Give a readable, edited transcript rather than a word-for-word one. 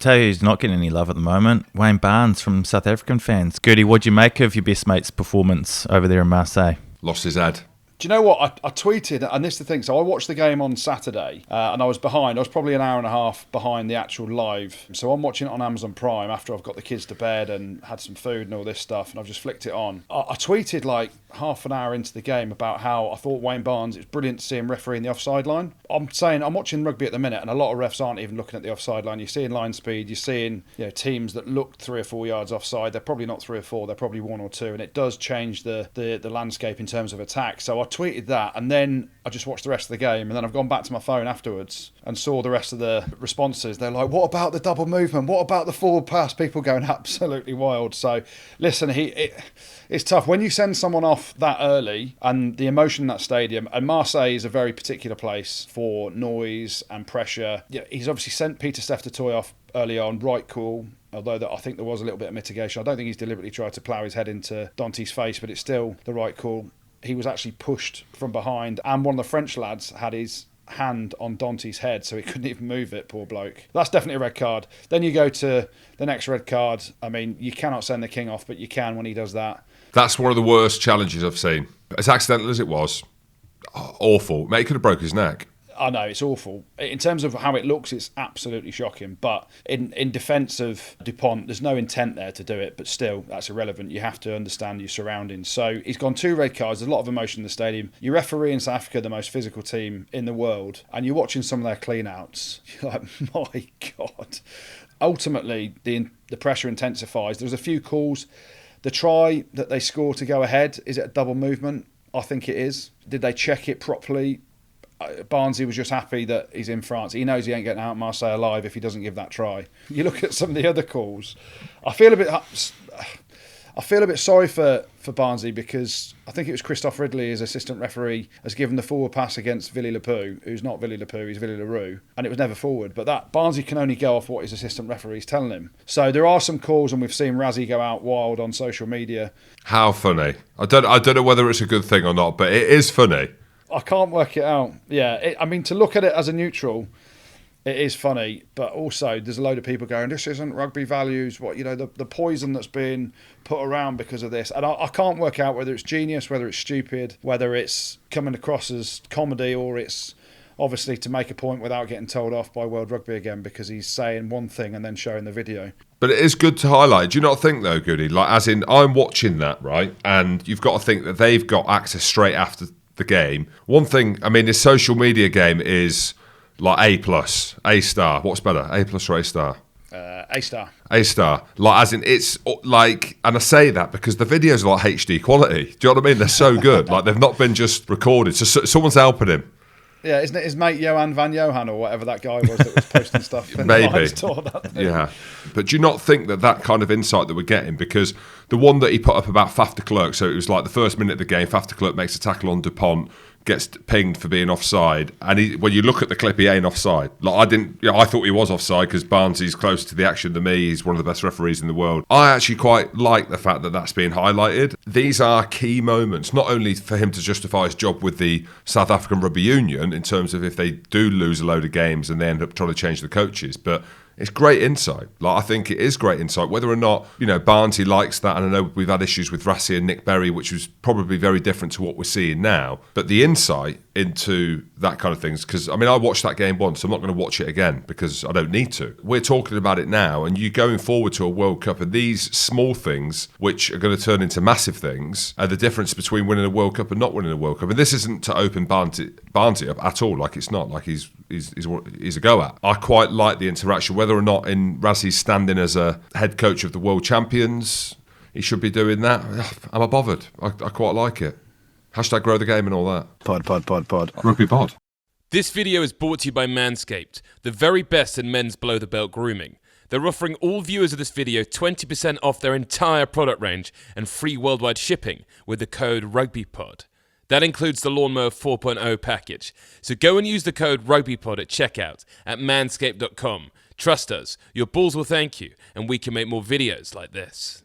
Tell you who's not getting any love at the moment. Wayne Barnes from South African fans. Goody, what'd you make of your best mate's performance over there in Marseille? Lost his head. Do you know what? I tweeted, and this is the thing, so I watched the game on Saturday, and I was behind. I was probably an hour and a half behind the actual live. So I'm watching it on Amazon Prime after I've got the kids to bed and had some food and all this stuff, and I've just flicked it on. I tweeted like half an hour into the game about how I thought Wayne Barnes, it's brilliant to see him refereeing the offside line. I'm saying I'm watching rugby at the minute, and a lot of refs aren't even looking at the offside line. You're seeing line speed, you're seeing teams that looked 3 or 4 yards offside. They're probably not 3 or 4, they're probably 1 or 2, and it does change the landscape in terms of attack. So I tweeted that, and then I just watched the rest of the game, and then I've gone back to my phone afterwards and saw the rest of the responses. They're like, what about the double movement? What about the forward pass? People going absolutely wild. So listen, it's tough when you send someone off that early, and the emotion in that stadium, and Marseille is a very particular place for noise and pressure. Yeah, he's obviously sent Peter Steph du Toit off early on, right call, although I think there was a little bit of mitigation. I don't think he's deliberately tried to plough his head into Dante's face, but it's still the right call. He was actually pushed from behind, and one of the French lads had his hand on Dante's head, so he couldn't even move it, poor bloke. That's definitely a red card. Then you go to the next red card. I mean, you cannot send the king off, but you can when he does that. That's one of the worst challenges I've seen. As accidental as it was, awful. Mate, he could have broke his neck. I know, it's awful. In terms of how it looks, it's absolutely shocking. But in defence of Dupont, there's no intent there to do it, but still, that's irrelevant. You have to understand your surroundings. So he's gone 2 red cards. There's a lot of emotion in the stadium. You referee in South Africa, the most physical team in the world, and you're watching some of their clean-outs. You're like, my God. Ultimately, the pressure intensifies. There's a few calls. The try that they score to go ahead, is it a double movement? I think it is. Did they check it properly? Barnsley was just happy that he's in France. He knows he ain't getting out of Marseille alive if he doesn't give that try. You look at some of the other calls. I feel a bit sorry for Barnsley, because I think it was Christophe Ridley, his assistant referee, has given the forward pass against Villy Lepoux, who's not Villy Lepoux, he's Villy Leroux, and it was never forward. But that Barnsley can only go off what his assistant referee's telling him. So there are some calls, and we've seen Rassie go out wild on social media. How funny. I don't know whether it's a good thing or not, but it is funny. I can't work it out. Yeah, I mean, to look at it as a neutral, it is funny, but also there's a load of people going, this isn't rugby values, the poison that's being put around because of this. And I can't work out whether it's genius, whether it's stupid, whether it's coming across as comedy, or it's obviously to make a point without getting told off by World Rugby again because he's saying one thing and then showing the video. But it is good to highlight. Do you not think, though, Goody? Like, as in, I'm watching that, right? And you've got to think that they've got access straight after the game. One thing, I mean, his social media game is like A+, A-star. What's better, A+ or A-star? A-star. A-star. Like, as in, it's like, and I say that because the videos are like HD quality. Do you know what I mean? They're so good. Like, they've not been just recorded. So someone's helping him. Yeah, isn't it his mate Johan van Johan or whatever that guy was that was posting stuff? Maybe. Yeah. But do you not think that kind of insight that we're getting, because the one that he put up about Faf de Klerk, so it was like the first minute of the game, Faf de Klerk makes a tackle on Dupont, gets pinged for being offside, and when you look at the clip, he ain't offside. Like, I thought he was offside because Barnsley's closer to the action than me. He's one of the best referees in the world. I actually quite like the fact that that's being highlighted. These are key moments, not only for him to justify his job with the South African Rugby Union in terms of if they do lose a load of games and they end up trying to change the coaches, but it's great insight. Like, I think it is great insight. Whether or not, Barnsley likes that, and I know we've had issues with Rassie and Nick Berry, which was probably very different to what we're seeing now. But the insight into that kind of things, because, I mean, I watched that game once. I'm not going to watch it again because I don't need to. We're talking about it now, and you're going forward to a World Cup, and these small things, which are going to turn into massive things, are the difference between winning a World Cup and not winning a World Cup. And this isn't to open Barnsley up at all. Like, it's not. Like, he's a go-at. I quite like the interaction, whether or not in Rassie's standing as a head coach of the world champions, he should be doing that. I'm not bothered. I quite like it. Hashtag grow the game and all that. Pod. Rugby pod. This video is brought to you by Manscaped, the very best in men's below-the-belt grooming. They're offering all viewers of this video 20% off their entire product range and free worldwide shipping with the code RugbyPod. That includes the Lawnmower 4.0 package. So go and use the code RugbyPod at checkout at manscaped.com. Trust us, your balls will thank you, and we can make more videos like this.